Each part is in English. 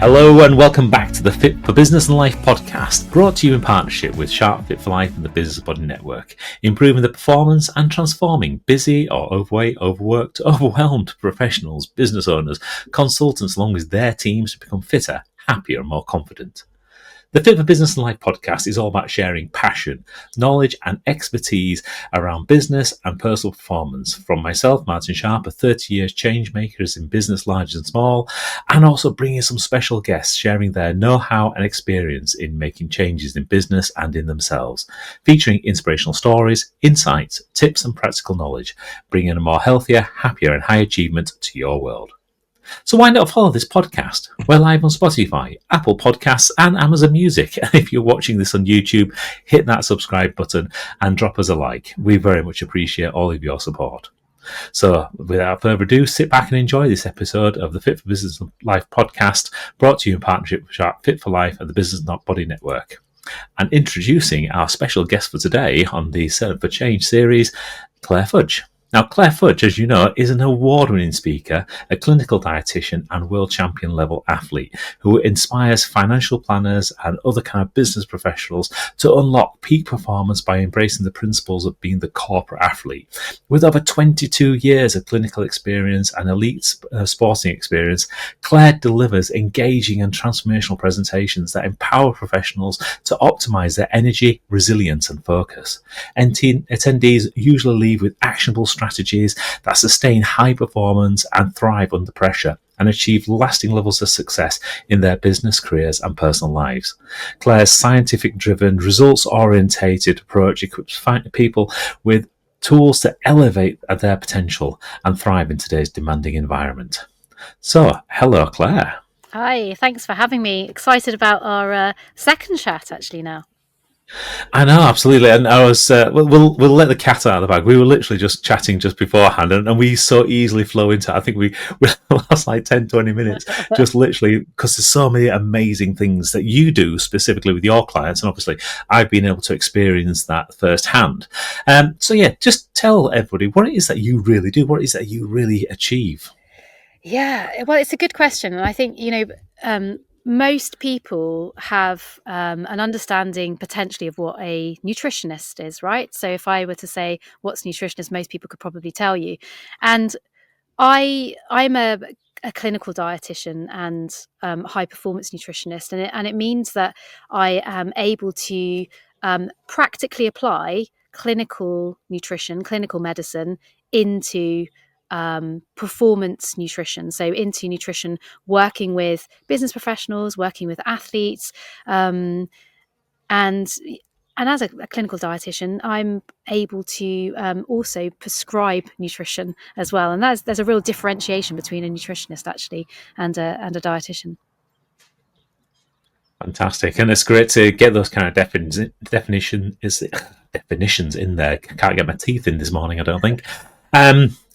Hello and welcome back to the Fit for Business and Life podcast, brought to you in partnership with Sharp Fit for Life and the Business Body Network, improving the performance and transforming busy or overweight, overworked, overwhelmed professionals, business owners, consultants along with their teams to become fitter, happier and more confident. The Fit for Business and Life podcast is all about sharing passion, knowledge and expertise around business and personal performance from myself, Martin Sharp, a 30 years change makers in business large and small, and also bringing some special guests sharing their know-how and experience in making changes in business and in themselves, featuring inspirational stories, insights, tips and practical knowledge, bringing a more healthier, happier and high achievement to your world. So why not follow this podcast? We're live on Spotify, Apple Podcasts and Amazon Music. And if you're watching this on YouTube, hit that subscribe button and drop us a like. We very much appreciate all of your support. So without further ado, sit back and enjoy this episode of the Fit for Business and Life podcast, brought to you in partnership with Sharp Fit for Life and the Business Body Network. And introducing our special guest for today on the Set Up for Change series, Claire Fudge. Now, Claire Fudge, as you know, is an award-winning speaker, a clinical dietitian and world champion level athlete who inspires financial planners and other kind of business professionals to unlock peak performance by embracing the principles of being the corporate athlete. With over 22 years of clinical experience and elite sporting experience, Claire delivers engaging and transformational presentations that empower professionals to optimize their energy, resilience and focus. Attendees usually leave with actionable strategies that sustain high performance and thrive under pressure and achieve lasting levels of success in their business, careers and personal lives. Claire's scientific-driven, results-orientated approach equips people with tools to elevate their potential and thrive in today's demanding environment. So, hello Claire. Hi, thanks for having me. Excited about our second chat actually now. I know, absolutely, and I was. We'll let the cat out of the bag. We were literally just chatting just beforehand, and we so easily flow into it. I think we lost like 10, 20 minutes, just literally because there's so many amazing things that you do specifically with your clients, and obviously I've been able to experience that firsthand. So yeah, just tell everybody what it is that you really do, what it is that you really achieve. Yeah, well, it's a good question, and I think most people have an understanding potentially of what a nutritionist is, right? So if I were to say what's nutritionist, most people could probably tell you. And I'm a clinical dietitian and high performance nutritionist, and it means that I am able to practically apply clinical nutrition, clinical medicine into performance nutrition, so into nutrition, working with business professionals, working with athletes, and as a clinical dietitian, I'm able to also prescribe nutrition as well, and there's a real differentiation between a nutritionist actually and a dietitian. Fantastic, and it's great to get those kind of definitions in there. I can't get my teeth in this morning, I don't think.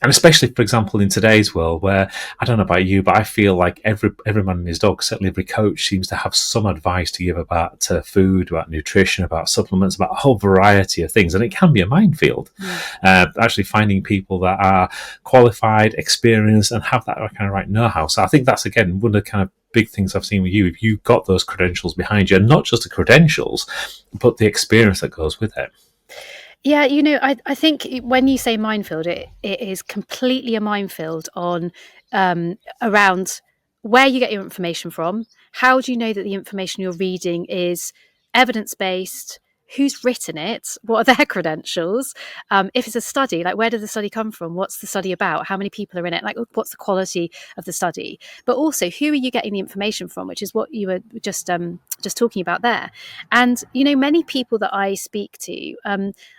And especially, for example, in today's world where, I don't know about you, but I feel like every man and his dog, certainly every coach seems to have some advice to give about food, about nutrition, about supplements, about a whole variety of things. And it can be a minefield. Actually finding people that are qualified, experienced, and have that kind of right know-how. So I think that's, again, one of the kind of big things I've seen with you. If you've got those credentials behind you, and not just the credentials, but the experience that goes with it. Yeah, I think when you say minefield, it is completely a minefield on around where you get your information from. How do you know that the information you're reading is evidence-based? Who's written it? What are their credentials? If it's a study, like where did the study come from? What's the study about? How many people are in it? Like what's the quality of the study? But also, who are you getting the information from? Which is what you were just talking about there. And many people that I speak to,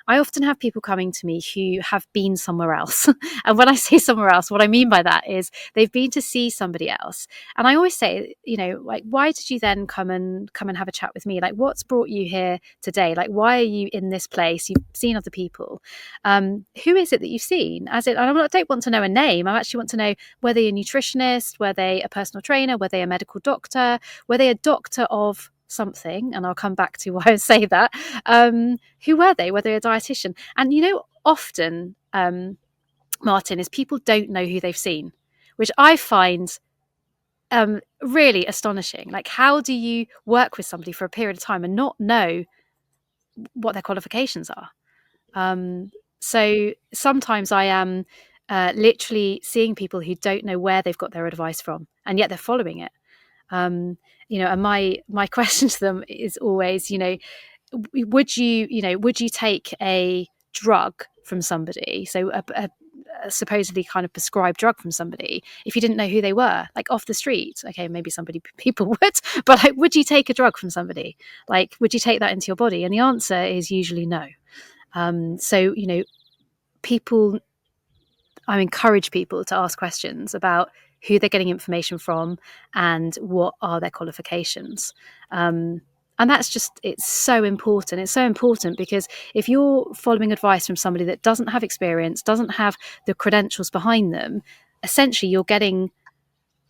I often have people coming to me who have been somewhere else. And when I say somewhere else, what I mean by that is they've been to see somebody else. And I always say, like, why did you then come and have a chat with me? Like, what's brought you here today? Like, why are you in this place? You've seen other people. Who is it that you've seen? I don't want to know a name. I actually want to know were they a nutritionist, were they a personal trainer, were they a medical doctor, were they a doctor of something, and I'll come back to why I say that. Who were they? Were they a dietitian? And often, Martin, is people don't know who they've seen, which I find really astonishing. Like, how do you work with somebody for a period of time and not know what their qualifications are? So sometimes I am literally seeing people who don't know where they've got their advice from, and yet they're following it. And my question to them is always, would you take a drug from somebody, so a supposedly kind of prescribed drug from somebody, if you didn't know who they were, like off the street? Okay, maybe people would, but like, would you take a drug from somebody? Like, would you take that into your body? And the answer is usually no. So people I encourage people to ask questions about who they're getting information from and what are their qualifications. And it's so important. It's so important because if you're following advice from somebody that doesn't have experience, doesn't have the credentials behind them, essentially you're getting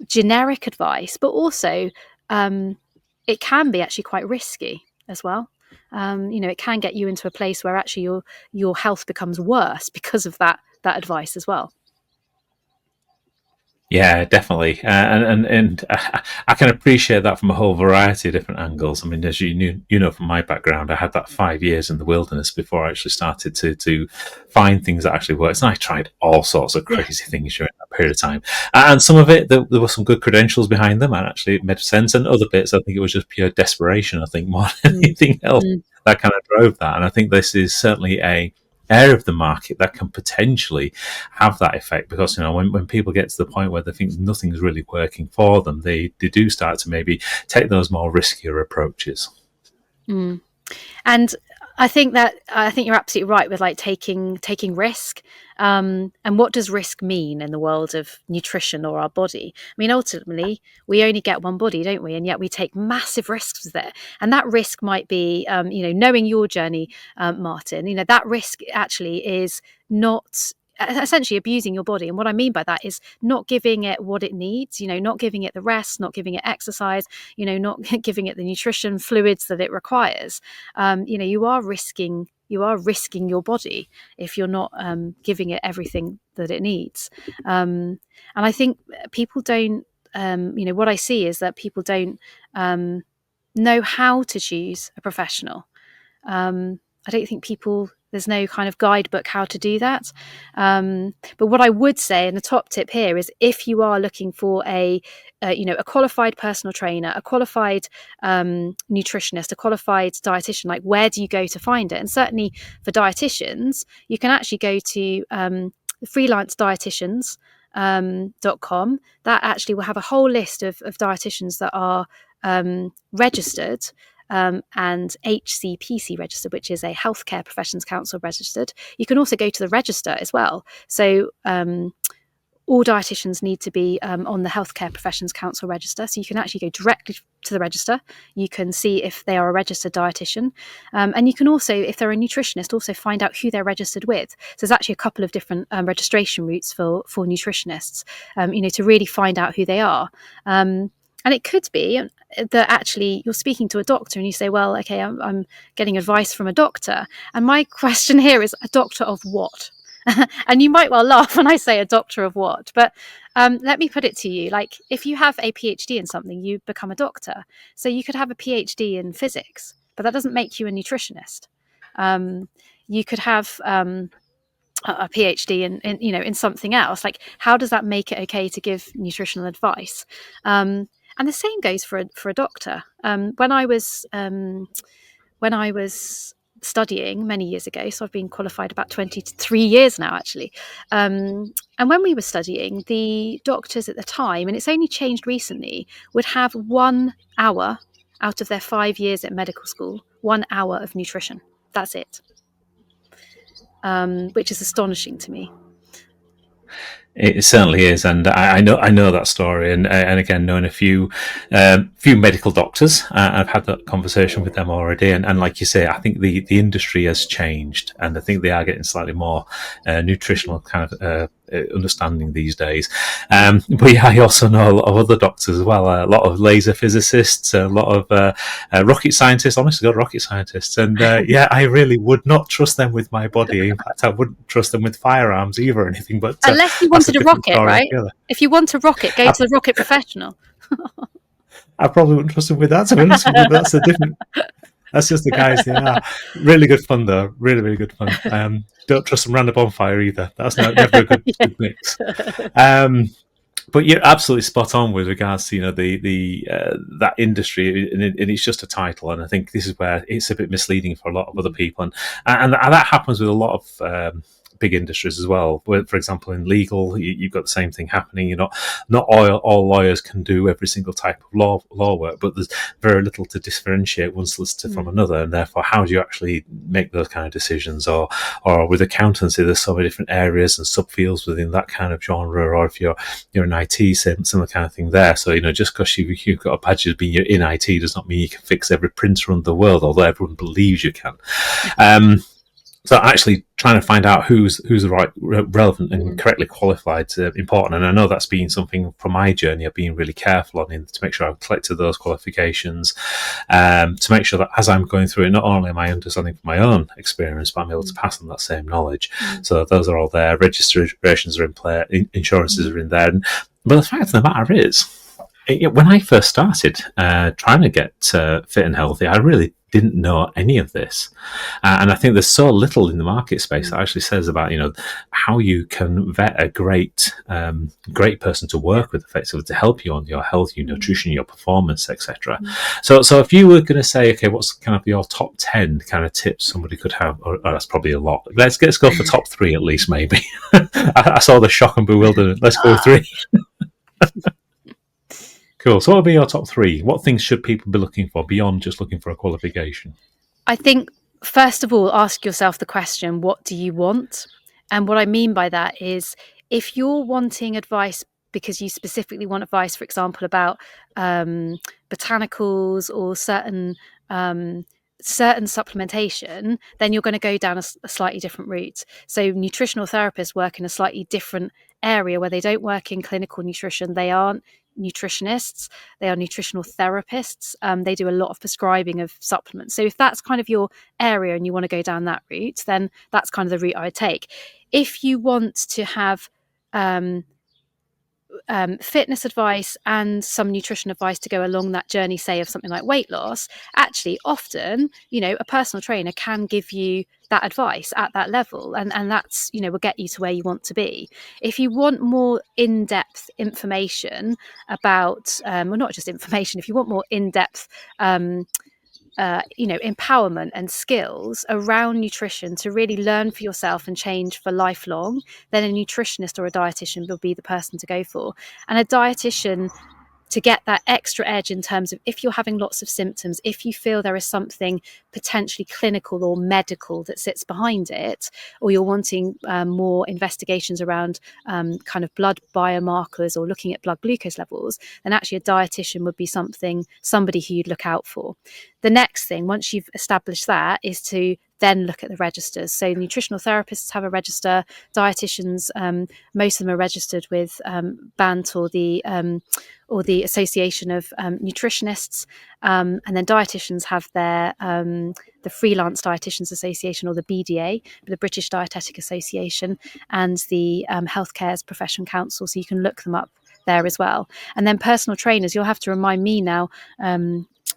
generic advice, but also it can be actually quite risky as well. It can get you into a place where actually your health becomes worse because of that advice as well. Yeah, definitely, and I can appreciate that from a whole variety of different angles. I mean, as you know from my background, I had that 5 years in the wilderness before I actually started to find things that actually worked. And I tried all sorts of crazy things during that period of time, and some of it there were some good credentials behind them, and actually it made sense. And other bits, I think it was just pure desperation. I think more than anything else that kind of drove that. And I think this is certainly a area of the market that can potentially have that effect, because when people get to the point where they think nothing's really working for them, they do start to maybe take those more riskier approaches. And I think you're absolutely right with like taking risk. And what does risk mean in the world of nutrition or our body? I mean, ultimately, we only get one body, don't we? And yet we take massive risks with it. And that risk might be, knowing your journey, Martin, that risk actually is not essentially abusing your body. And what I mean by that is not giving it what it needs, not giving it the rest, not giving it exercise, not giving it the nutrition fluids that it requires. You are risking your body if you're not giving it everything that it needs. And I think people don't, what I see is that people don't know how to choose a professional. I don't think there's no kind of guidebook how to do that. But what I would say, and the top tip here, is if you are looking for a qualified personal trainer, a qualified nutritionist, a qualified dietitian, like, where do you go to find it? And certainly for dietitians, you can actually go to freelancedietitians.com. That actually will have a whole list of dietitians that are registered, and HCPC registered, which is a Healthcare Professions Council registered. You can also go to the register as well. So all dietitians need to be on the Healthcare Professions Council register. So you can actually go directly to the register. You can see if they are a registered dietitian. And you can also, if they're a nutritionist, also find out who they're registered with. So there's actually a couple of different registration routes for nutritionists, to really find out who they are. And it could be that actually you're speaking to a doctor and you say, well, okay, I'm getting advice from a doctor. And my question here is, a doctor of what? And you might well laugh when I say a doctor of what, but let me put it to you. Like, if you have a PhD in something, you become a doctor. So you could have a PhD in physics, but that doesn't make you a nutritionist. You could have a PhD in something else. Like, how does that make it okay to give nutritional advice? And the same goes for a doctor. When I was studying many years ago, so I've been qualified about 23 years now, actually. And when we were studying, the doctors at the time, and it's only changed recently, would have 1 hour out of their 5 years at medical school, 1 hour of nutrition. That's it, which is astonishing to me. It certainly is, and I know that story, and again, knowing a few medical doctors, I've had that conversation with them already, and like you say, I think the industry has changed, and I think they are getting slightly more nutritional kind of understanding these days. But yeah, I also know a lot of other doctors as well, a lot of laser physicists, a lot of rocket scientists, honestly, got rocket scientists, and yeah, I really would not trust them with my body. In fact, I wouldn't trust them with firearms either or anything. But unless you wanted a rocket, right? If you want a rocket, go to the rocket professional. I probably wouldn't trust them with that, to be honest with you, but that's a different. That's just the guys they are. Really good fun, though. Really, really good fun. Don't trust them around a bonfire either. That's never a good, Yeah. good mix. But you're absolutely spot on with regards to the that industry, and it's just a title. And I think this is where it's a bit misleading for a lot of other people, and that happens with a lot of big industries as well. Where, for example, in legal, you've got the same thing happening. Not all lawyers can do every single type of law work, but there's very little to differentiate one solicitor from another, and therefore, how do you actually make those kind of decisions? Or with accountancy, there's so many different areas and subfields within that kind of genre. Or if you're in IT, similar kind of thing there. So just because you've got a badge of being in IT does not mean you can fix every printer in the world, although everyone believes you can. So actually trying to find out who's the right, relevant and correctly qualified is important. And I know that's been something from my journey I've been really careful on, to make sure I've collected those qualifications, to make sure that as I'm going through it, not only am I understanding from my own experience, but I'm able to pass on that same knowledge. So those are all there. Registrations are in place, insurances are in there. But the fact of the matter is, when I first started trying to get fit and healthy, I really didn't know any of this, and I think there's so little in the market space that actually says about how you can vet a great person to work with, effectively, to help you on your health, your nutrition, your performance, etc. So if you were going to say, okay, what's kind of your top 10 kind of tips somebody could have? Oh, that's probably a lot. Let's go for top 3 at least, maybe. I saw the shock and bewilderment. Let's go with 3. Cool. So what would be your top 3? What things should people be looking for beyond just looking for a qualification? I think, first of all, ask yourself the question, what do you want? And what I mean by that is, if you're wanting advice because you specifically want advice, for example, about botanicals or certain supplementation, then you're going to go down a slightly different route. So nutritional therapists work in a slightly different area, where they don't work in clinical nutrition. They aren't nutritionists, they are nutritional therapists. They do a lot of prescribing of supplements. So if that's kind of your area and you want to go down that route, then that's kind of the route I would take. If you want to have fitness advice and some nutrition advice to go along that journey, say, of something like weight loss, actually often a personal trainer can give you that advice at that level, and that's will get you to where you want to be. If you want more in-depth information about well, not just information, if you want more in-depth empowerment and skills around nutrition to really learn for yourself and change for lifelong, then a nutritionist or a dietitian will be the person to go for. And a dietitian, to get that extra edge in terms of, if you're having lots of symptoms, if you feel there is something potentially clinical or medical that sits behind it, or you're wanting more investigations around kind of blood biomarkers or looking at blood glucose levels, then actually a dietitian would be somebody who you'd look out for. The next thing, once you've established that, is to then look at the registers. So nutritional therapists have a register. Dietitians, most of them are registered with BANT, or the Association of Nutritionists, and then dietitians have their the Freelance Dietitians Association, or the BDA, the British Dietetic Association, and the Healthcare's Profession Council. So you can look them up there as well. And then personal trainers, you'll have to remind me now,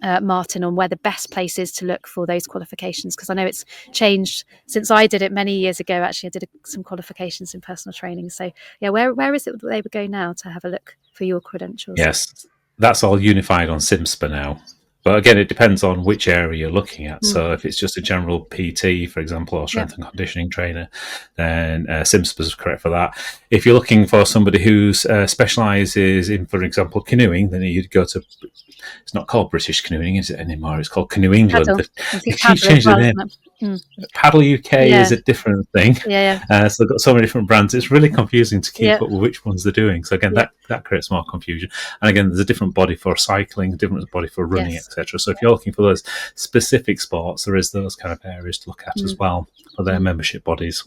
Martin, on where the best place is to look for those qualifications, because I know it's changed since I did it many years ago. Actually, I did some qualifications in personal training. So yeah, where is it that they would go now to have a look for your credentials? Yes, that's all unified on SIMSPA now. But again, it depends on which area you're looking at. So if it's just a general PT, for example, or strength and conditioning trainer, then SIMSPA is correct for that. If you're looking for somebody who specialises in, for example, canoeing, then you'd go to, it's not called British Canoeing, is it anymore? It's called Canoe England. They keep changing the name. Paddle UK is a different thing. So they've got so many different brands. It's really confusing to keep up with which ones they're doing. So again, that creates more confusion. And again, there's a different body for cycling, a different body for running, etc. So if you're looking for those specific sports, there is those kind of areas to look at as well for their membership bodies.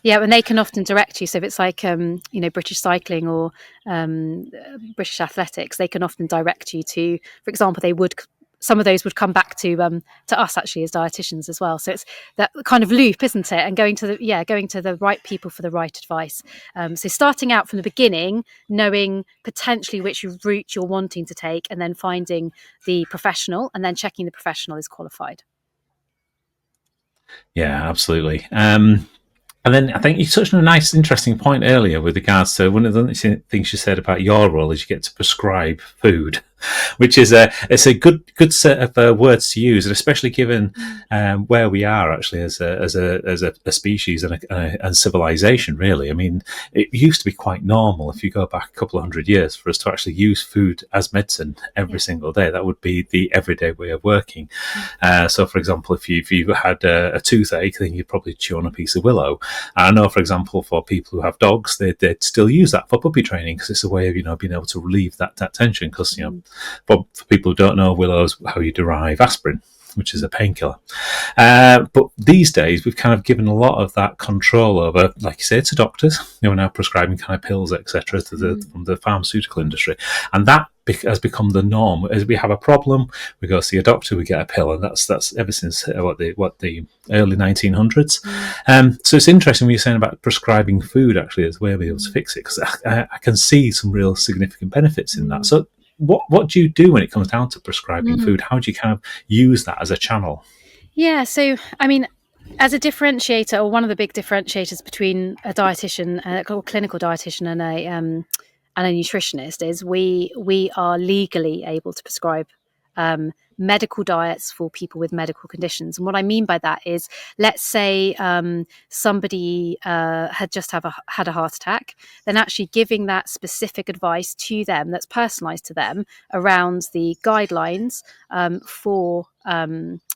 Yeah, and they can often direct you. So if it's like, British Cycling or British Athletics, they can often direct you to, for example, they would some of those would come back to us actually as dietitians as well. So it's that kind of loop, isn't it? And going to the right people for the right advice. So starting out from the beginning, knowing potentially which route you're wanting to take, and then finding the professional, and then checking the professional is qualified. Yeah, absolutely. And then I think you touched on a nice, interesting point earlier with regards to one of the things you said about your role is you get to prescribe food, which is it's a good set of words to use, and especially given where we are actually as a species and civilization. Really, I mean, it used to be quite normal if you go back a couple of hundred years for us to actually use food as medicine every single day. That would be the everyday way of working. So, for example, if you had a toothache, then you'd probably chew on a piece of willow. I know, for example, for people who have dogs, they'd still use that for puppy training because it's a way of being able to relieve that tension. Because for people who don't know, willow's how you derive aspirin, which is a painkiller. But these days, we've kind of given a lot of that control over, like you say, to doctors. We're now prescribing kind of pills, etc., from the pharmaceutical industry, and that has become the norm. As we have a problem, we go see a doctor, we get a pill, and that's ever since the early 1900s. So it's interesting when you're saying about prescribing food actually as a way of being able to fix it, because I can see some real significant benefits in that. So what do you do when it comes down to prescribing food? How do you kind of use that as a channel? Yeah, so I mean, as a differentiator, or one of the big differentiators between a dietitian, a clinical dietitian, and a nutritionist is we are legally able to prescribe medical diets for people with medical conditions. And what I mean by that is, let's say somebody had just had a heart attack, then actually giving that specific advice to them that's personalised to them around the guidelines for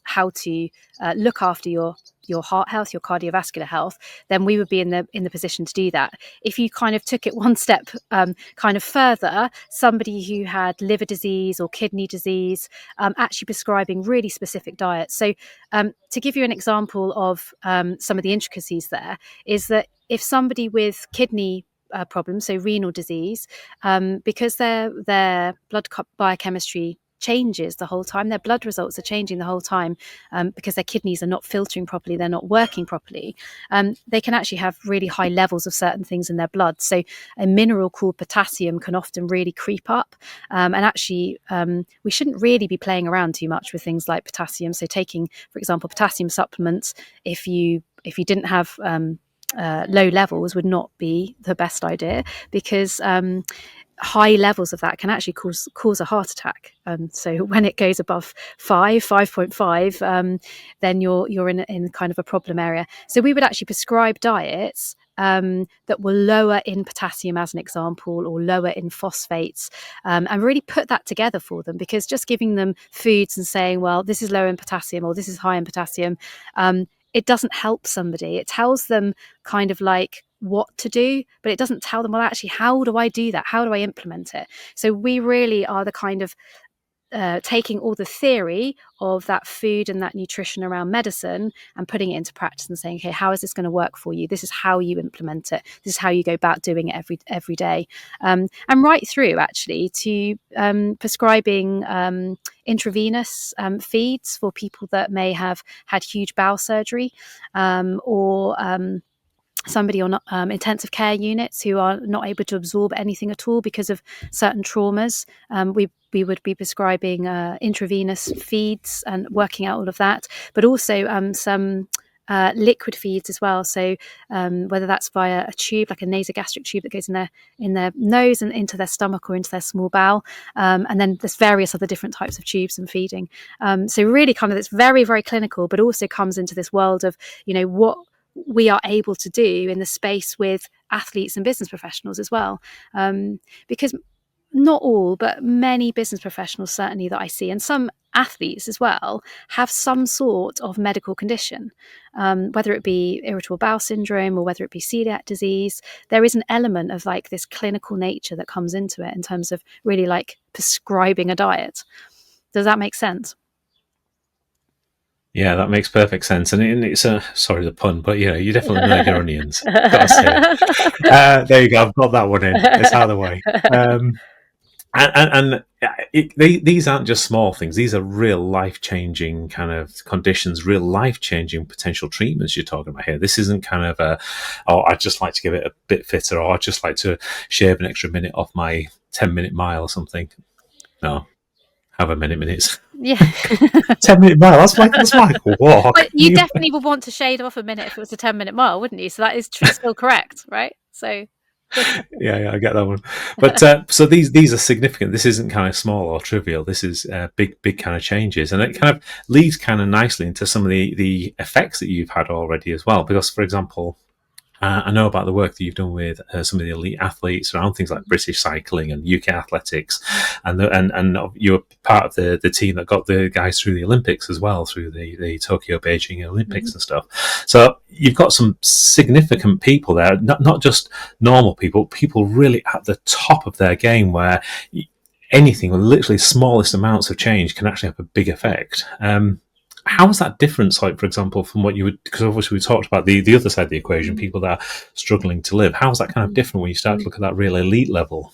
how to look after your heart health, your cardiovascular health, then we would be in the position to do that. If you kind of took it one step kind of further, somebody who had liver disease or kidney disease, actually prescribing really specific diets. So to give you an example of some of the intricacies there, is that if somebody with kidney problems, so renal disease, because their blood biochemistry changes the whole time, their blood results are changing the whole time because their kidneys are not filtering properly, they're not working properly, they can actually have really high levels of certain things in their blood. So a mineral called potassium can often really creep up, and actually we shouldn't really be playing around too much with things like potassium. So taking, for example, potassium supplements, if you didn't have low levels, would not be the best idea, because high levels of that can actually cause a heart attack. So when it goes above 5.5, then you're in kind of a problem area. So we would actually prescribe diets that were lower in potassium, as an example, or lower in phosphates, and really put that together for them. Because just giving them foods and saying, well, this is low in potassium or this is high in potassium, it doesn't help somebody. It tells them kind of like what to do, but it doesn't tell them, well, actually, how do I do that? How do I implement it? So we really are the kind of taking all the theory of that food and that nutrition around medicine and putting it into practice and saying, okay, how is this going to work for you? This is how you implement it. This is how you go about doing it every day. And right through actually to prescribing intravenous feeds for people that may have had huge bowel surgery, or somebody on intensive care units who are not able to absorb anything at all because of certain traumas. We would be prescribing intravenous feeds and working out all of that, but also some liquid feeds as well. So whether that's via a tube, like a nasogastric tube that goes in their nose and into their stomach or into their small bowel, and then there's various other different types of tubes and feeding. So really kind of it's very, very clinical, but also comes into this world of, what we are able to do in the space with athletes and business professionals as well. Because not all, but many business professionals certainly that I see, and some athletes as well, have some sort of medical condition, whether it be irritable bowel syndrome or whether it be celiac disease. There is an element of like this clinical nature that comes into it in terms of really like prescribing a diet. Does that make sense? Yeah, that makes perfect sense, and it's sorry the pun, but you definitely know your onions. Got to say, there you go. I've got that one in. It's out of the way. And these aren't just small things. These are real life-changing kind of conditions, real life-changing potential treatments you're talking about here. This isn't kind of I'd just like to get it a bit fitter, or I'd just like to shave an extra minute off my 10-minute mile or something. No, however many minutes. Yeah. 10-minute mile, that's like a walk. But you definitely would want to shave off a minute if it was a 10-minute mile, wouldn't you? So that is still correct, right? So yeah, I get that one. But so these are significant. This isn't kind of small or trivial. This is big kind of changes, and it kind of leads kind of nicely into some of the effects that you've had already as well. Because, for example, I know about the work that you've done with some of the elite athletes around things like British cycling and UK athletics, and you're part of the team that got the guys through the Olympics as well, through the Tokyo, Beijing Olympics and stuff. So you've got some significant people there, not just normal people really at the top of their game, where anything, literally smallest amounts of change, can actually have a big effect. How is that different, like, for example, from what you would, because obviously we talked about the other side of the equation, people that are struggling to live. How is that kind of different when you start to look at that real elite level?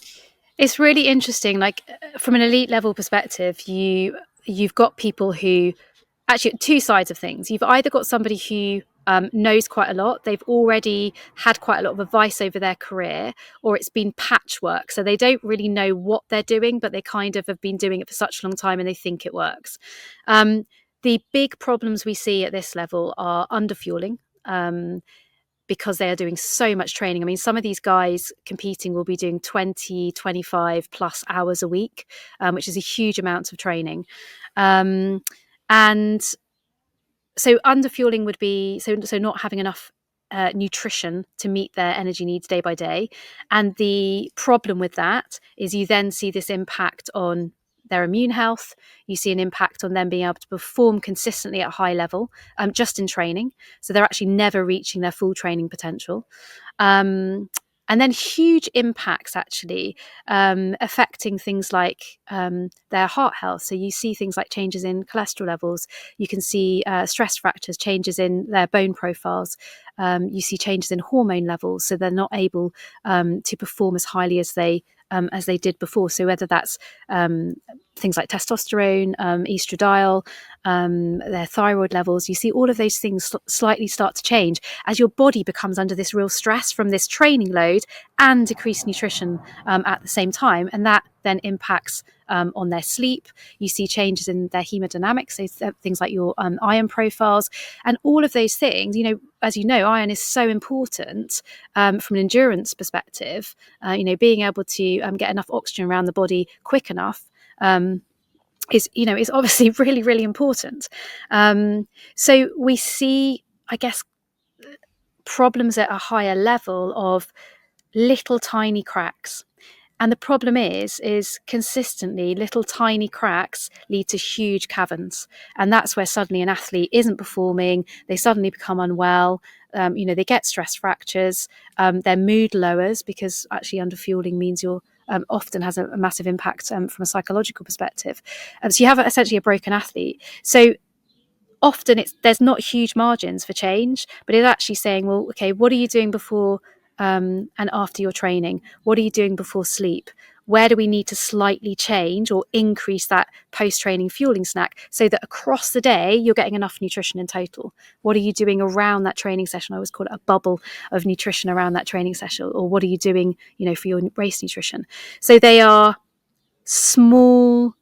It's really interesting. Like, from an elite level perspective, you've got people who, actually, two sides of things. You've either got somebody who knows quite a lot. They've already had quite a lot of advice over their career, or it's been patchwork. So they don't really know what they're doing, but they kind of have been doing it for such a long time and they think it works. The big problems we see at this level are underfueling, because they are doing so much training. I mean, some of these guys competing will be doing 20, 25 plus hours a week, which is a huge amount of training. And so underfueling would be so not having enough nutrition to meet their energy needs day by day. And the problem with that is you then see this impact on their immune health. You see an impact on them being able to perform consistently at a high level, just in training. So they're actually never reaching their full training potential. And then huge impacts actually affecting things like their heart health. So you see things like changes in cholesterol levels. You can see stress fractures, changes in their bone profiles. You see changes in hormone levels. So they're not able to perform as highly as they did before. So whether that's things like testosterone, estradiol, their thyroid levels, you see all of those things slightly start to change as your body becomes under this real stress from this training load and decreased nutrition at the same time. And that then impacts on their sleep. You see changes in their hemodynamics, so things like your iron profiles, and all of those things. As you know, iron is so important from an endurance perspective. Being able to get enough oxygen around the body quick enough is obviously really, really important. So we see, I guess, problems at a higher level of little tiny cracks. And the problem is consistently little tiny cracks lead to huge caverns. And that's where suddenly an athlete isn't performing. They suddenly become unwell. They get stress fractures. Their mood lowers, because actually underfueling means you're often has a massive impact from a psychological perspective. So you have essentially a broken athlete. So often there's not huge margins for change, but it's actually saying, well, okay, what are you doing before and after your training? What are you doing before sleep? Where do we need to slightly change or increase that post-training fueling snack so that across the day you're getting enough nutrition in total? What are you doing around that training session? I always call it a bubble of nutrition around that training session. Or what are you doing, for your race nutrition? So they are small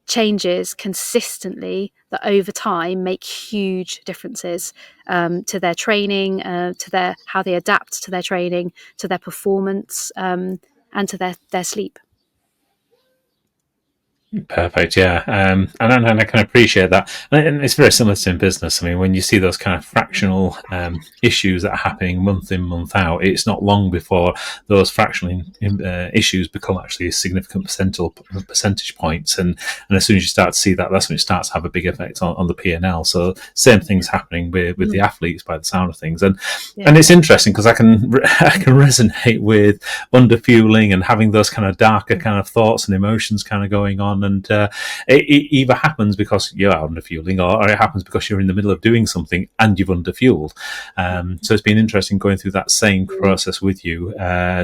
changes consistently that over time make huge differences to their training, to how they adapt to their training, to their performance, and to their sleep. Perfect, yeah. And I can appreciate that. And it's very similar to in business. I mean, when you see those kind of fractional issues that are happening month in, month out, it's not long before those fractional issues become actually significant percentage points. And as soon as you start to see that, that's when it starts to have a big effect on the P&L. So same things happening with the athletes by the sound of things. And it's interesting because I can resonate with underfueling and having those kind of darker kind of thoughts and emotions kind of going on. on, and it either happens because you're underfueling, or it happens because you're in the middle of doing something and you've underfueled. So it's been interesting going through that same process with you,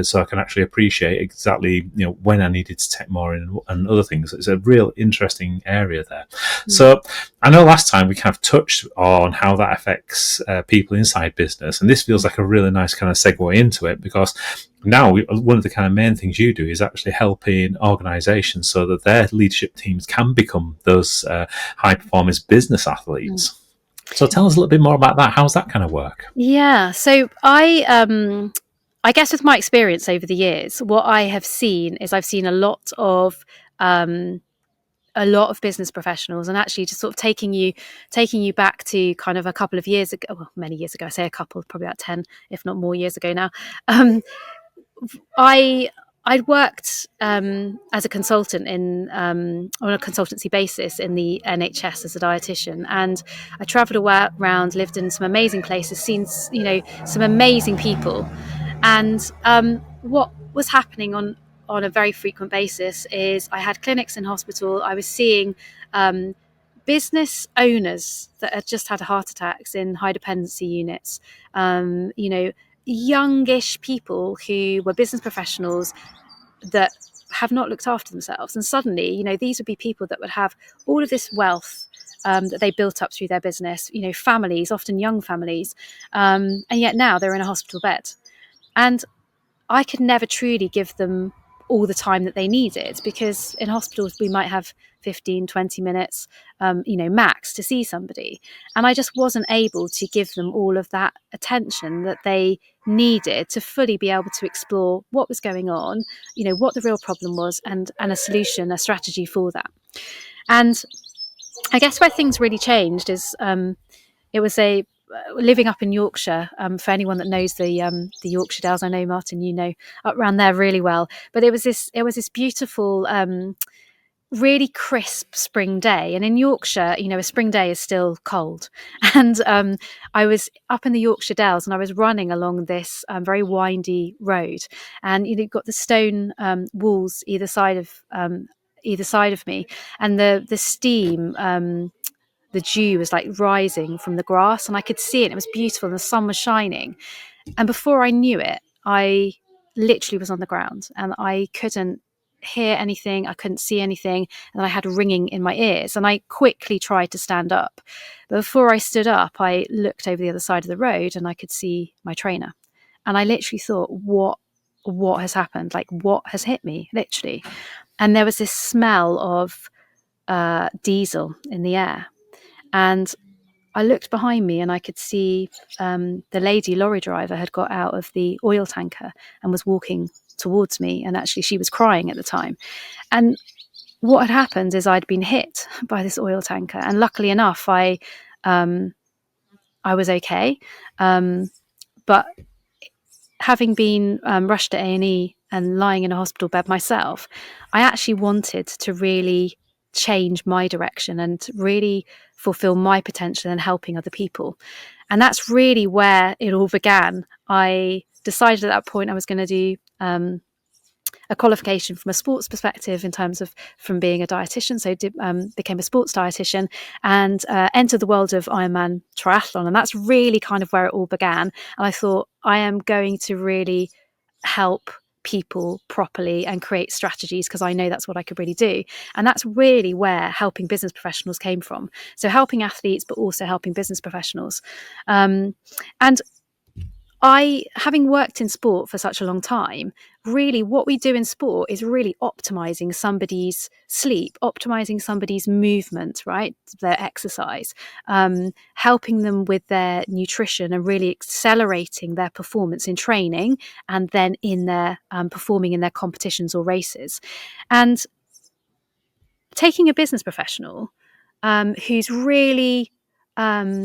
so I can actually appreciate exactly when I needed to take more in and other things. It's a real interesting area there. So I know last time we kind of touched on how that affects people inside business, and this feels like a really nice kind of segue into it, because now one of the kind of main things you do is actually helping organizations so that their leadership teams can become those high performance business athletes. So tell us a little bit more about that. How's that kind of work? Yeah, so I guess with my experience over the years, what I have seen is I've seen a lot of business professionals, and actually just sort of taking you back to kind of a couple of years ago, well, many years ago. I say a couple, probably about 10, if not more years ago now. I'd worked as a consultant on a consultancy basis in the NHS as a dietitian, and I travelled around, lived in some amazing places, seen some amazing people, and what was happening on a very frequent basis is I had clinics in hospital. I was seeing business owners that had just had heart attacks in high dependency units, youngish people who were business professionals that have not looked after themselves. And suddenly, these would be people that would have all of this wealth that they built up through their business, families, often young families, and yet now they're in a hospital bed. And I could never truly give them all the time that they needed, because in hospitals we might have 15, 20 minutes, max to see somebody. And I just wasn't able to give them all of that attention that they needed to fully be able to explore what was going on, what the real problem was, and a solution, a strategy for that. And I guess where things really changed is it was living up in Yorkshire. For anyone that knows the Yorkshire Dales, I know, Martin, up around there really well. But it was this beautiful, really crisp spring day. And in Yorkshire, a spring day is still cold. And I was up in the Yorkshire Dales, and I was running along this very windy road. And you've got the stone walls either side of me, and the steam. The dew was like rising from the grass, and I could see it. It was beautiful, and the sun was shining. And before I knew it, I literally was on the ground, and I couldn't hear anything. I couldn't see anything. And I had ringing in my ears, and I quickly tried to stand up. But before I stood up, I looked over the other side of the road, and I could see my trainer. And I literally thought, what has happened? Like, what has hit me, literally? And there was this smell of diesel in the air. And I looked behind me, and I could see the lady lorry driver had got out of the oil tanker and was walking towards me. And actually she was crying at the time. And what had happened is I'd been hit by this oil tanker. And luckily enough, I was okay. But having been rushed to A&E and lying in a hospital bed myself, I actually wanted to really change my direction and really fulfill my potential in helping other people. And that's really where it all began. I decided at that point I was going to do a qualification from a sports perspective in terms of from being a dietitian. So became a sports dietitian and entered the world of Ironman triathlon. And that's really kind of where it all began. And I thought, I am going to really help people properly and create strategies, because I know that's what I could really do. And that's really where helping business professionals came from. So helping athletes, but also helping business professionals. And having worked in sport for such a long time, really what we do in sport is really optimizing somebody's sleep, optimizing somebody's movement, right? Their exercise, helping them with their nutrition, and really accelerating their performance in training, and then in their performing in their competitions or races. And taking a business professional who's really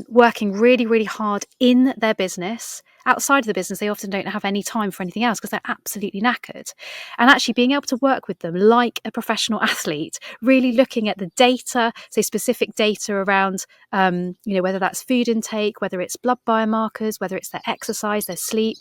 working really, really hard in their business. Outside of the business, they often don't have any time for anything else because they're absolutely knackered. And actually being able to work with them like a professional athlete, really looking at the data, so specific data around, whether that's food intake, whether it's blood biomarkers, whether it's their exercise, their sleep,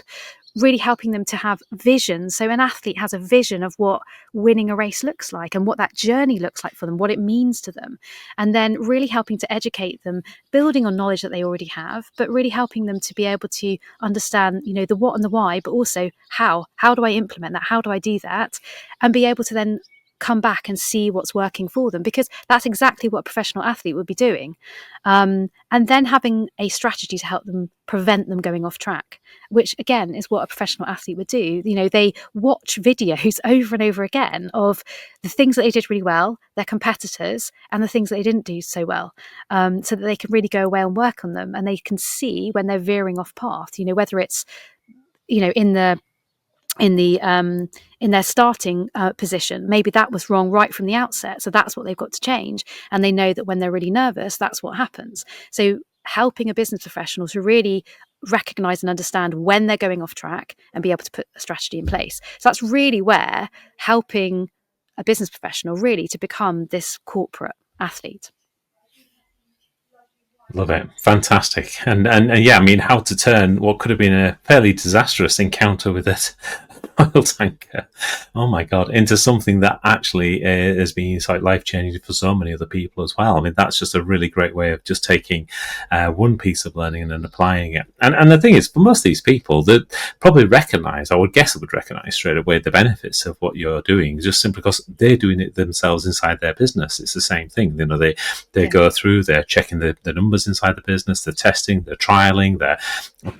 really helping them to have vision. So an athlete has a vision of what winning a race looks like and what that journey looks like for them, what it means to them. And then really helping to educate them, building on knowledge that they already have, but really helping them to be able to understand, the what and the why, but also how. How do I implement that? How do I do that? And be able to then come back and see what's working for them, because that's exactly what a professional athlete would be doing. And then having a strategy to help them prevent them going off track, which again is what a professional athlete would do. They watch videos over and over again of the things that they did really well, their competitors, and the things that they didn't do so well, so that they can really go away and work on them, and they can see when they're veering off path, whether it's in their starting position, maybe that was wrong right from the outset, so that's what they've got to change. And they know that when they're really nervous, that's what happens. So helping a business professional to really recognize and understand when they're going off track and be able to put a strategy in place. So that's really where helping a business professional really to become this corporate athlete. Love it. Fantastic. And yeah, I mean, how to turn what could have been a fairly disastrous encounter with it oil tanker, oh my god, into something that actually has been life changing for so many other people as well. I mean, that's just a really great way of just taking one piece of learning and then applying it. And the thing is, for most of these people, that probably recognise, I would guess, would recognise straight away the benefits of what you're doing, just simply because they're doing it themselves inside their business. It's the same thing. They go through, they're checking the numbers inside the business, they're testing, they're trialing, they're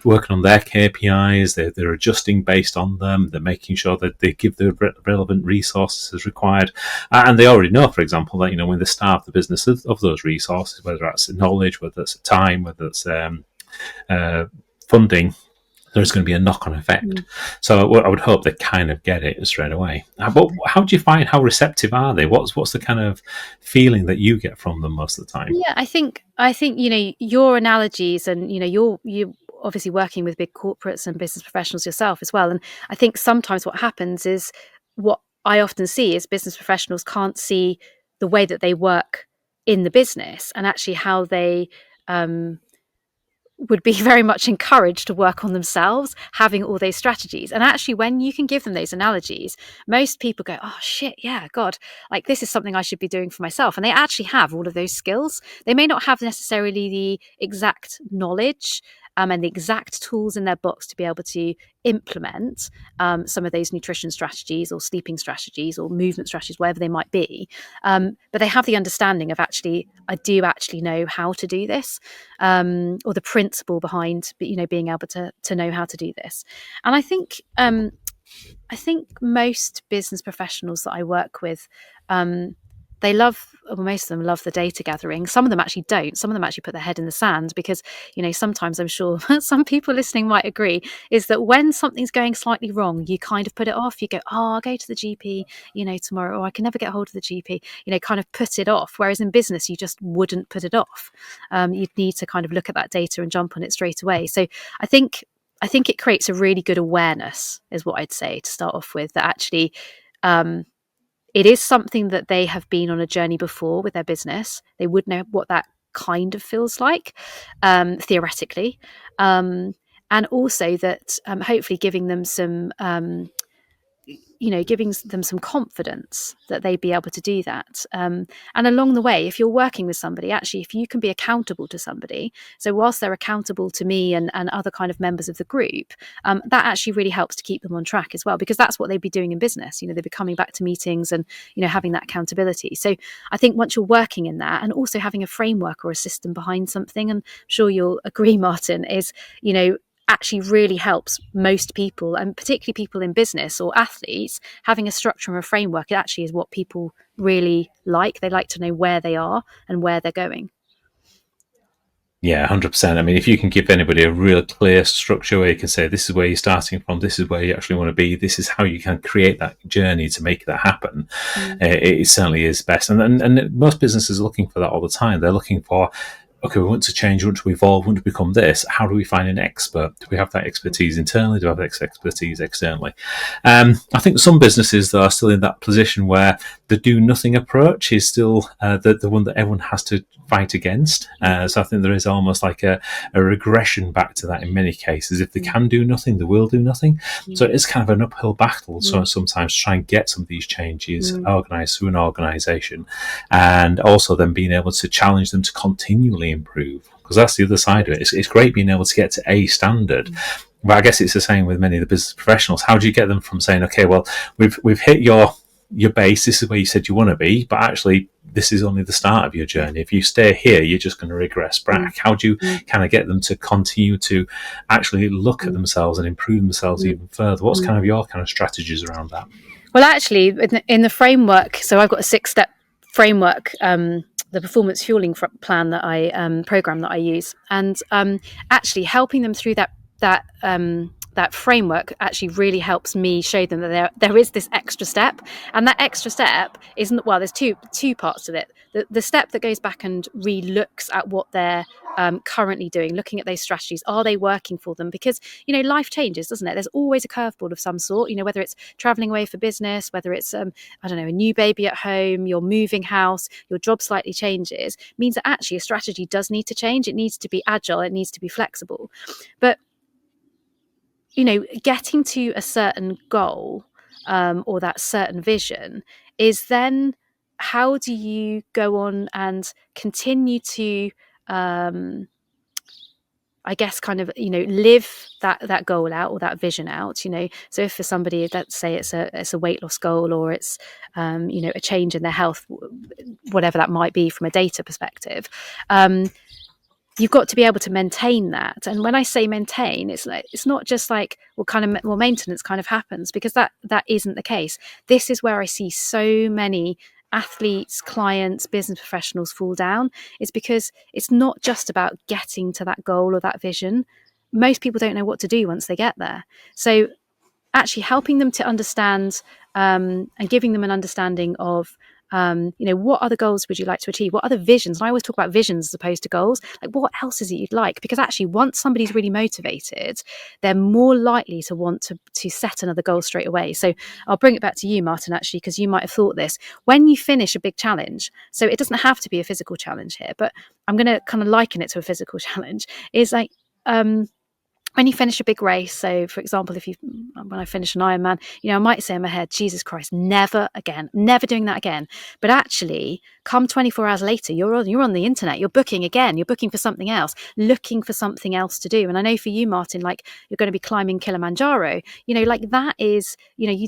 working on their KPIs, they're adjusting based on them, they're making sure that they give the relevant resources as required. And they already know, for example, that, when they starve the business of those resources, whether that's knowledge, whether it's time, whether it's funding, there's going to be a knock-on effect. So I would hope they kind of get it straight away. But how do you find, how receptive are they? What's the kind of feeling that you get from them most of the time? Yeah, I think your analogies, and you're obviously working with big corporates and business professionals yourself as well. And I think sometimes what happens is, what I often see is business professionals can't see the way that they work in the business, and actually how they would be very much encouraged to work on themselves, having all those strategies. And actually, when you can give them those analogies, most people go, oh shit, yeah, God, like this is something I should be doing for myself. And they actually have all of those skills. They may not have necessarily the exact knowledge and the exact tools in their box to be able to implement some of those nutrition strategies or sleeping strategies or movement strategies, whatever they might be. But they have the understanding of, actually, I do actually know how to do this, or the principle behind, being able to know how to do this. And I think most business professionals that I work with, most of them love the data gathering. Some of them actually don't. Some of them actually put their head in the sand, because, sometimes, I'm sure some people listening might agree, is that when something's going slightly wrong, you kind of put it off. You go, oh, I'll go to the GP, tomorrow, or I can never get hold of the GP, kind of put it off. Whereas in business, you just wouldn't put it off. You'd need to kind of look at that data and jump on it straight away. So I think it creates a really good awareness, is what I'd say, to start off with, that actually, it is something that they have been on a journey before with their business. They would know what that kind of feels like, theoretically. And also that hopefully giving them some confidence that they'd be able to do that. And along the way, if you're working with somebody, actually, if you can be accountable to somebody, so whilst they're accountable to me and other kind of members of the group, that actually really helps to keep them on track as well, because that's what they'd be doing in business. They'd be coming back to meetings and, having that accountability. So I think once you're working in that, and also having a framework or a system behind something, and I'm sure you'll agree, Martin, is, actually really helps most people, and particularly people in business or athletes, having a structure and a framework. It actually is what people really like. They like to know where they are and where they're going. Yeah, 100%. I mean, if you can give anybody a real clear structure where you can say, this is where you're starting from, this is where you actually want to be, this is how you can create that journey to make that happen, it certainly is best. And most businesses are looking for that all the time. They're looking for okay, we want to change, we want to evolve, we want to become this. How do we find an expert? Do we have that expertise internally? Do we have that expertise externally? I think some businesses that are still in that position where the do nothing approach is still the one that everyone has to fight against. So I think there is almost like a regression back to that in many cases. If they can do nothing, they will do nothing. So it's kind of an uphill battle. So sometimes try and get some of these changes organised through an organisation, and also then being able to challenge them to continually improve, because that's the other side of it. It's great being able to get to a standard, but I guess it's the same with many of the business professionals. How do you get them from saying, okay, well, we've hit your base, this is where you said you want to be, but actually this is only the start of your journey. If you stay here, you're just going to regress back. How do you kind of get them to continue to actually look at themselves and improve themselves even further? What's kind of your kind of strategies around that? Well, actually, in the framework, so I've got a 6-step framework, the performance fueling plan that I program that I use, and actually helping them through that framework actually really helps me show them that there is this extra step, and that extra step isn't, well, there's two parts of it. The step that goes back and re-looks at what they're currently doing, looking at those strategies, are they working for them? Because, you know, life changes, doesn't it? There's always a curveball of some sort, you know, whether it's traveling away for business, whether it's I don't know, a new baby at home, you're moving house, your job slightly changes, means that actually a strategy does need to change. It needs to be agile, it needs to be flexible. But, you know, getting to a certain goal or that certain vision is then, how do you go on and continue to I guess kind of, you know, live that goal out or that vision out, you know. So if for somebody, let's say it's a weight loss goal, or it's you know, a change in their health, whatever that might be from a data perspective, you've got to be able to maintain that. And when I say maintain, it's not just like, well, maintenance kind of happens, because that isn't the case. This is where I see so many athletes, clients, business professionals fall down. It's because it's not just about getting to that goal or that vision. Most people don't know what to do once they get there. So actually helping them to understand and giving them an understanding of, you know, what other goals would you like to achieve? What other visions? And I always talk about visions as opposed to goals. Like, what else is it you'd like? Because actually, once somebody's really motivated, they're more likely to want to set another goal straight away. So I'll bring it back to you, Martin, actually, because you might have thought this. When you finish a big challenge, so it doesn't have to be a physical challenge here, but I'm going to kind of liken it to a physical challenge, is like, when you finish a big race, so for example, when I finish an Ironman, you know, I might say in my head, Jesus Christ, never again, never doing that again. But actually, come 24 hours later, you're on the internet, you're booking again, you're booking for something else, looking for something else to do. And I know for you, Martin, like, you're going to be climbing Kilimanjaro, you know, like that is, you know,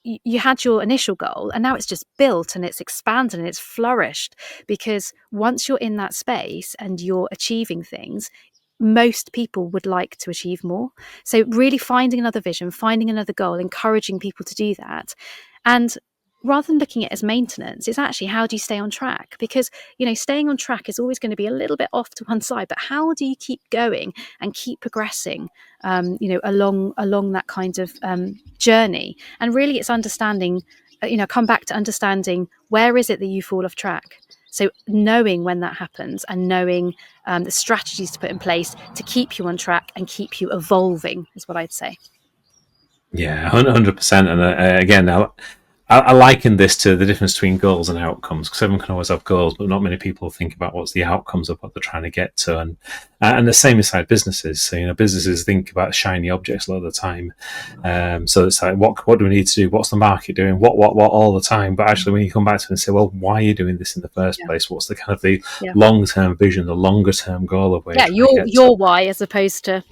you had your initial goal, and now it's just built and it's expanded and it's flourished, because once you're in that space and you're achieving things, most people would like to achieve more. So really finding another vision, finding another goal, encouraging people to do that. And rather than looking at it as maintenance, it's actually, how do you stay on track? Because, you know, staying on track is always going to be a little bit off to one side, but how do you keep going and keep progressing, you know, along that kind of journey? And really it's understanding, you know, come back to understanding, where is it that you fall off track? So knowing when that happens, and knowing the strategies to put in place to keep you on track and keep you evolving is what I'd say. Yeah, 100%. And again, I liken this to the difference between goals and outcomes, because everyone can always have goals, but not many people think about what's the outcomes of what they're trying to get to. And the same inside businesses. So, you know, businesses think about shiny objects a lot of the time. So it's like, what do we need to do? What's the market doing? What all the time? But actually, when you come back to it and say, well, why are you doing this in the first place? What's the kind of the long-term vision, the longer-term goal of where your why, as opposed to...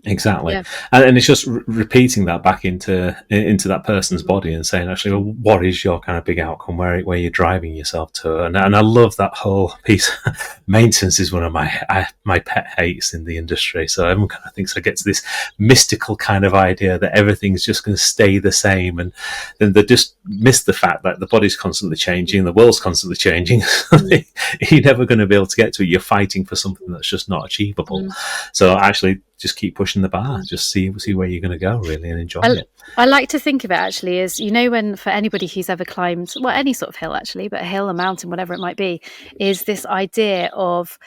Exactly. Yeah. And it's just repeating that back into that person's body and saying, actually, well, what is your kind of big outcome? Where you're driving yourself to? And I love that whole piece. Maintenance is one of my pet hates in the industry. So everyone kind of thinks I get to this mystical kind of idea that everything's just going to stay the same. And then they just miss the fact that the body's constantly changing, the world's constantly changing. You're never going to be able to get to it. You're fighting for something that's just not achievable. So actually, just keep pushing the bar, just see where you're going to go, really, and enjoy it. I like to think of it actually as, when for anybody who's ever climbed, well, any sort of hill actually, but a hill, a mountain, whatever it might be, is this idea of,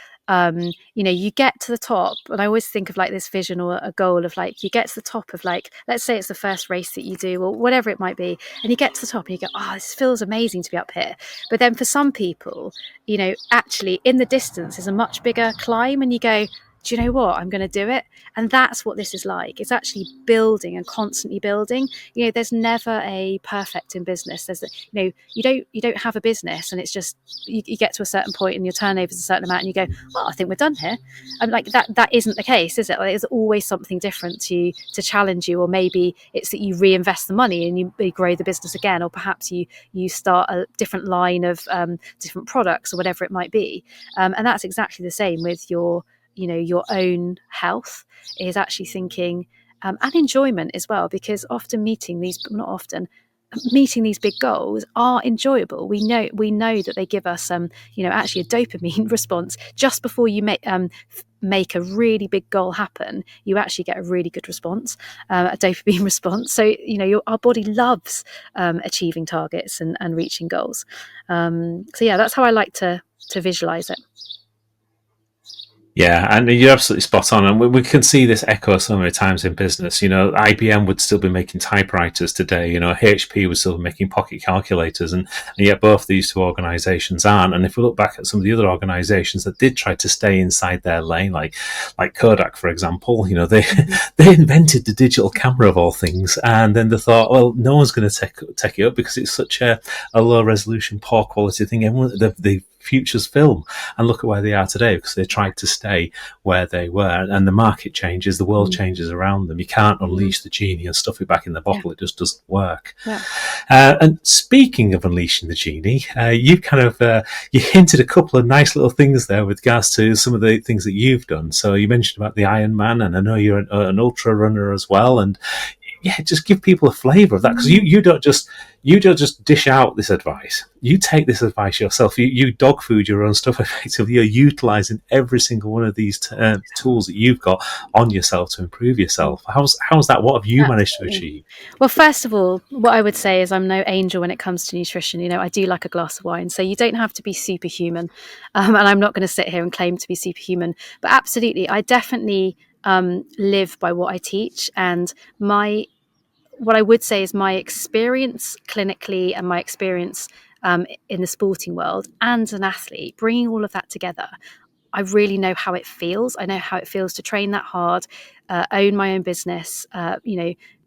you get to the top. And I always think of like this vision or a goal of like, you get to the top of like, let's say it's the first race that you do or whatever it might be. And you get to the top and you go, oh, this feels amazing to be up here. But then for some people, actually in the distance is a much bigger climb and you go, do you know what? I'm going to do it. And that's what this is like. It's actually building and constantly building. There's never a perfect in business. There's, you don't have a business and it's just, you get to a certain point and your turnover is a certain amount and you go, well, I think we're done here. And like that isn't the case, is it? Like, there's always something different to challenge you, or maybe it's that you reinvest the money and you grow the business again, or perhaps you start a different line of different products or whatever it might be. And that's exactly the same with your own health, is actually thinking and enjoyment as well, because often meeting these big goals are enjoyable. We know that they give us actually a dopamine response just before you make a really big goal happen. You actually get a really good response, a dopamine response. So our body loves achieving targets and reaching goals. So yeah, that's how I like to visualize it. Yeah, and you're absolutely spot on. And we can see this echo so many times in business. IBM would still be making typewriters today. HP would still be making pocket calculators. And yet both these two organisations aren't. And if we look back at some of the other organisations that did try to stay inside their lane, like Kodak, for example, they invented the digital camera of all things. And then they thought, well, no one's going to take it up because it's such a low resolution, poor quality thing. Everyone, the futures film, and look at where they are today, because they tried to stay where they were, and the market changes, the world changes around them. You can't unleash the genie and stuff it back in the bottle. It just doesn't work. And speaking of unleashing the genie, you kind of you hinted a couple of nice little things there with regards to some of the things that you've done. So you mentioned about the Ironman, and I know you're an ultra runner as well, and just give people a flavour of that, because you don't just dish out this advice. You take this advice yourself. You dog food your own stuff effectively. You're utilising every single one of these tools that you've got on yourself to improve yourself. How's that? What have you managed to achieve? Well, first of all, what I would say is I'm no angel when it comes to nutrition. I do like a glass of wine, so you don't have to be superhuman. And I'm not going to sit here and claim to be superhuman, but absolutely, I definitely live by what I teach, and what I would say is my experience clinically and my experience in the sporting world and an athlete, bringing all of that together. I really know how it feels. I know how it feels to train that hard, own my own business,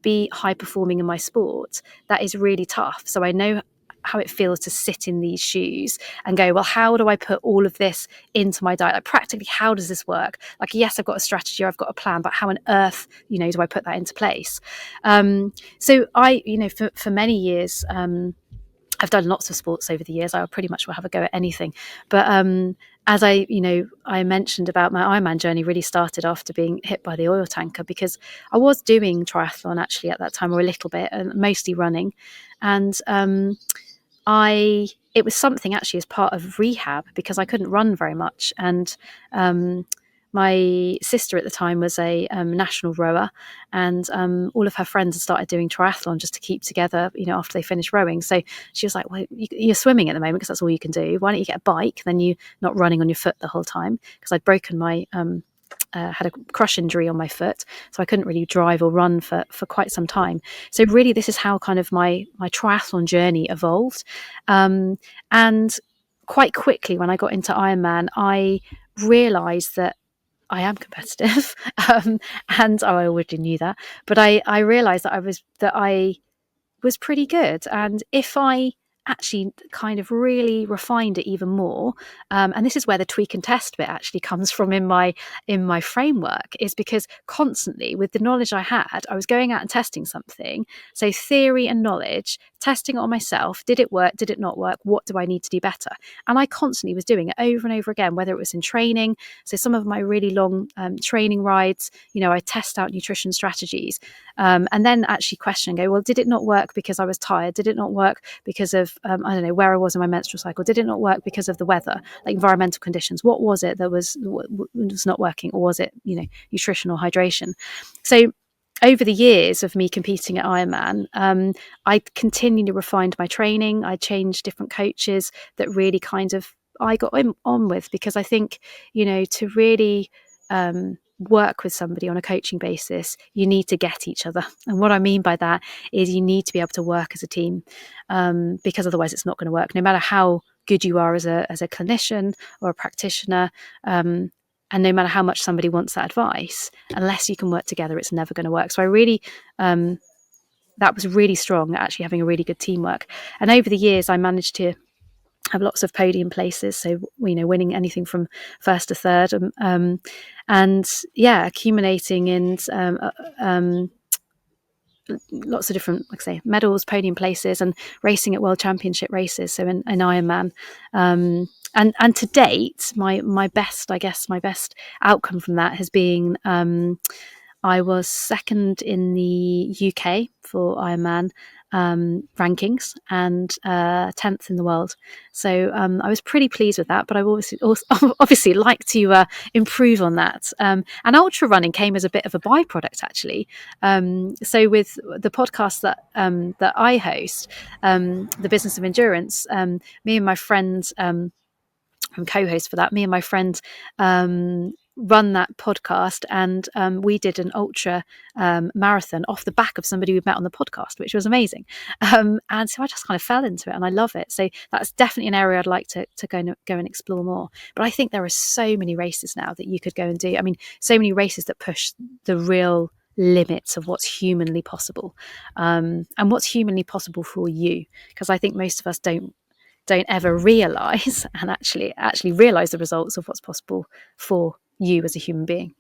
be high performing in my sport. That is really tough. So I know how it feels to sit in these shoes and go, well, how do I put all of this into my diet? Like, practically, how does this work? Like, yes, I've got a strategy, I've got a plan, but how on earth, do I put that into place? So I, for many years, I've done lots of sports over the years. I pretty much will have a go at anything. But as I mentioned about my Ironman journey, really started after being hit by the oil tanker, because I was doing triathlon actually at that time, or a little bit, and mostly running. And it was something actually as part of rehab, because I couldn't run very much. And my sister at the time was a national rower, and all of her friends had started doing triathlon just to keep together, after they finished rowing. So she was like, well, you're swimming at the moment because that's all you can do. Why don't you get a bike? Then you're not running on your foot the whole time, because I'd broken my had a crush injury on my foot, so I couldn't really drive or run for quite some time. So really, this is how kind of my triathlon journey evolved. And quite quickly, when I got into Ironman, I realised that I am competitive, and I already knew that. But I realised that I was pretty good, and if I actually kind of really refined it even more, and this is where the tweak and test bit actually comes from in my framework, is because constantly, with the knowledge I had, I was going out and testing something. So theory and knowledge, testing it on myself. Did it work? Did it not work? What do I need to do better? And I constantly was doing it over and over again, whether it was in training. So some of my really long training rides, I test out nutrition strategies, and then actually question and go, well, did it not work because I was tired? Did it not work because of of I don't know, where I was in my menstrual cycle? Did it not work because of the weather, like environmental conditions? What was it that was not working, or was it, you know, nutrition or hydration? So over the years of me competing at Ironman, I continually refined my training. I changed different coaches that really kind of I got on with, because I think, you know, to really work with somebody on a coaching basis, you need to get each other. And what I mean by that is you need to be able to work as a team, because otherwise it's not going to work, no matter how good you are as a clinician or a practitioner. And no matter how much somebody wants that advice, unless you can work together, it's never going to work. So I really, that was really strong, actually having a really good teamwork. And over the years, I managed to have lots of podium places. So, you know, winning anything from first to third, and yeah, accumulating in lots of different, like I say, medals, podium places, and racing at World Championship races. So in Ironman, and to date, my best, I guess, my best outcome from that has been I was second in the UK for Ironman rankings, and 10th in the world. So I was pretty pleased with that, but I obviously like to improve on that. And ultra running came as a bit of a byproduct, actually. So with the podcast that I host, The Business of Endurance, me and my friend, I'm co-host for that. Me and my friend run that podcast, and we did an ultra marathon off the back of somebody we've met on the podcast, which was amazing. And so I just kind of fell into it, and I love it. So that's definitely an area I'd like to go and explore more. But I think there are so many races now that you could go and do. I mean, so many races that push the real limits of what's humanly possible, and what's humanly possible for you. Because I think most of us don't ever realize and actually realize the results of what's possible for you as a human being.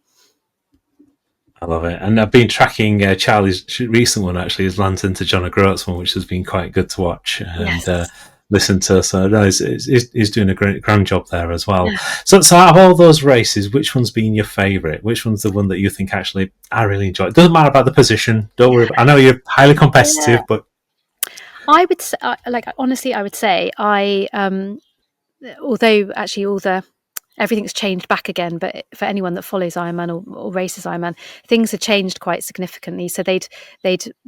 I love it. And I've been tracking Charlie's recent one, actually, his Lantern to John O'Groats one, which has been quite good to watch and Yes. listen to. So no, he's doing a grand job there as well. Yeah. So out of all those races, which one's been your favourite? Which one's the one that you think, actually, I really enjoy? It doesn't matter about the position. Don't worry. I know you're highly competitive, Yeah. but I would say, honestly, I would say although actually everything's changed back again, but for anyone that follows Ironman or races Ironman, things had changed quite significantly. So they'd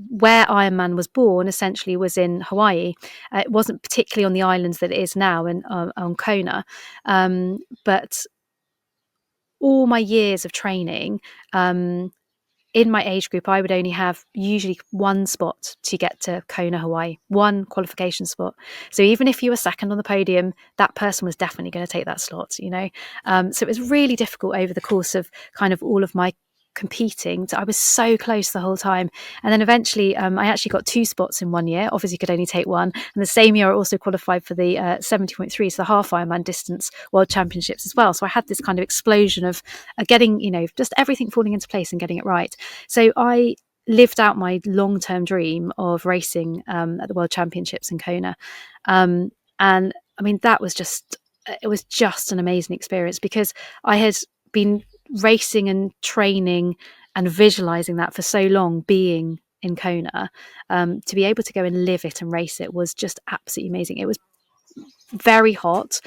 where Ironman was born essentially was in Hawaii. It wasn't particularly on the islands that it is now on Kona, but all my years of training, in my age group, I would only have usually one spot to get to Kona, Hawaii, one qualification spot. So even if you were second on the podium, that person was definitely going to take that slot, you know. So it was really difficult over the course of kind of all of my competing. So I was so close the whole time. And then eventually I actually got two spots in 1 year. Obviously could only take one. And the same year I also qualified for the 70.3, so the half Ironman distance world championships as well. So I had this kind of explosion of getting, you know, just everything falling into place and getting it right. So I lived out my long-term dream of racing at the world championships in Kona. And I mean, it was just an amazing experience, because I had been racing and training and visualizing that for so long, being in Kona, to be able to go and live it and race it was just absolutely amazing. It was very hot,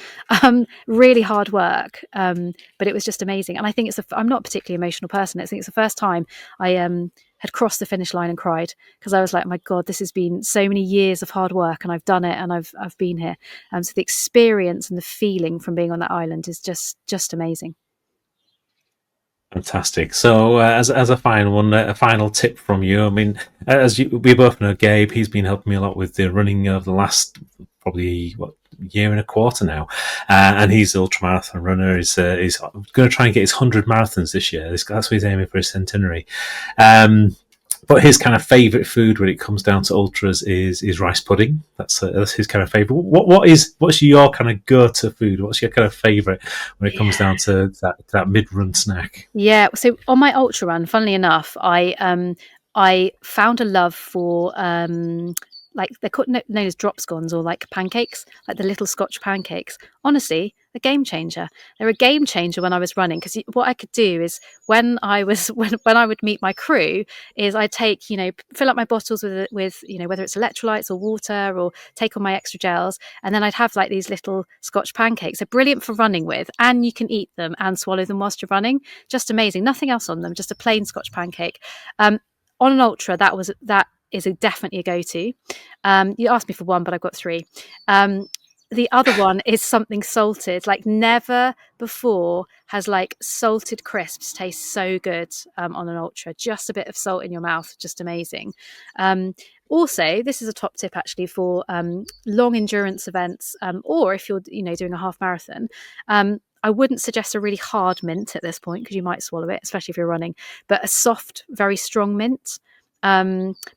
really hard work, but it was just amazing. And I think I'm not a particularly emotional person. I think it's the first time I had crossed the finish line and cried, because I was like, my God, this has been so many years of hard work, and I've done it, and I've been here. So the experience and the feeling from being on that island is just amazing. fantastic. So, as a final one, a final tip from you. I mean, we both know Gabe, he's been helping me a lot with the running of the last probably year and a quarter now, and he's an ultramarathon runner. He's going to try and get his 100 marathons this year. That's what he's aiming for his centenary. But his kind of favourite food when it comes down to ultras is rice pudding. That's his kind of favourite. What's your kind of go-to food? What's your kind of favourite when it comes down to that mid-run snack? Yeah. So on my ultra run, funnily enough, I found a love for like they're known as drop scones, or like pancakes, like the little Scotch pancakes. Honestly, a game changer. They're a game changer when I was running, because what I could do is when I would meet my crew is I'd take, fill up my bottles with whether it's electrolytes or water, or take on my extra gels, and then I'd have like these little Scotch pancakes. They're brilliant for running with, and you can eat them and swallow them whilst you're running. Just amazing. Nothing else on them, just a plain Scotch pancake. On an ultra, that is definitely a go-to. You asked me for one, but I've got three. The other one is something salted. Like, never before has like salted crisps taste so good on an ultra. Just a bit of salt in your mouth, just amazing. Also, this is a top tip actually for long endurance events, or if you're doing a half marathon. I wouldn't suggest a really hard mint at this point, because you might swallow it, especially if you're running, but a soft, very strong mint,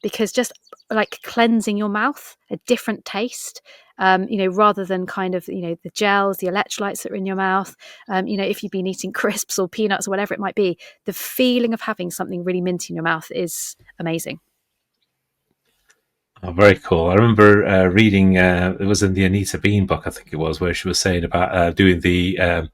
because just like cleansing your mouth, a different taste, rather than kind of, the gels, the electrolytes that are in your mouth. If you've been eating crisps or peanuts or whatever it might be, the feeling of having something really minty in your mouth is amazing. Oh, very cool. I remember reading, it was in the Anita Bean book, I think it was, where she was saying about doing the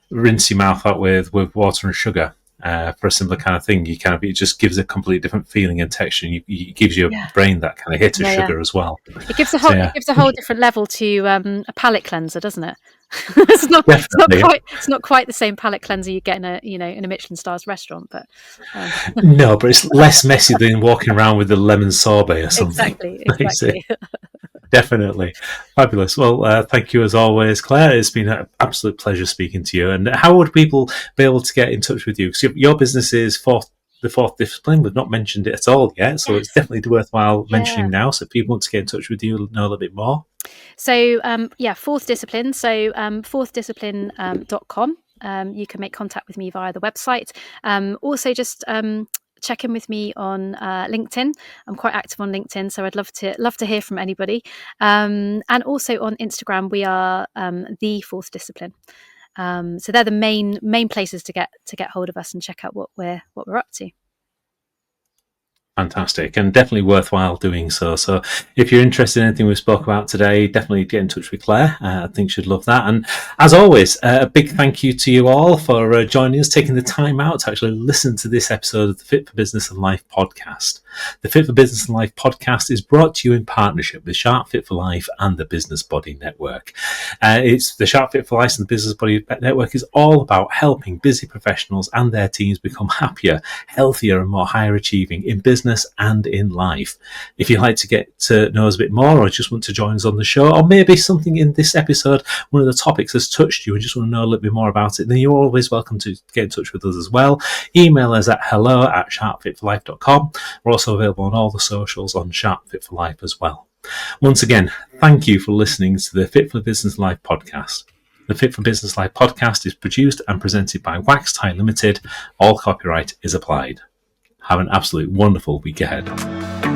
rinse your mouth out with water and sugar for a similar kind of thing. It just gives a completely different feeling and texture, and it gives your brain that kind of hit of sugar as well. It gives a whole different level to a palate cleanser, doesn't it? It's not quite the same palate cleanser you get in a Michelin stars restaurant, but no, but it's less messy than walking around with a lemon sorbet or something. Exactly. Definitely. Fabulous. Well, thank you as always, Claire. It's been an absolute pleasure speaking to you. And how would people be able to get in touch with you? Because your business is the fourth discipline. We've not mentioned it at all yet, so it's definitely worthwhile mentioning now. So if people want to get in touch with you, know a little bit more. So, fourth discipline. So, fourthdiscipline.com. You can make contact with me via the website. Also, just check in with me on LinkedIn. I'm quite active on LinkedIn, so I'd love to hear from anybody. And also on Instagram, we are the Fourth Discipline. So they're the main places to get hold of us and check out what we're up to. Fantastic, and definitely worthwhile doing so. So if you're interested in anything we spoke about today, definitely get in touch with Claire. I think she'd love that. And as always, a big thank you to you all for joining us, taking the time out to actually listen to this episode of the Fit for Business and Life podcast. The Fit for Business and Life podcast is brought to you in partnership with Sharp Fit for Life and the Business Body Network. It's the Sharp Fit for Life and the Business Body Network is all about helping busy professionals and their teams become happier, healthier, and more higher achieving in business and in life. If you'd like to get to know us a bit more, or just want to join us on the show, or maybe something in this episode, one of the topics has touched you and just want to know a little bit more about it, then you're always welcome to get in touch with us as well. Email us at hello@sharpfitforlife.com. We're also available on all the socials on Sharp Fit for Life as well. Once again, thank you for listening to the Fit for Business Life podcast. The Fit for Business Life podcast is produced and presented by Wax Tie Limited. All copyright is applied. Have an absolute wonderful week ahead.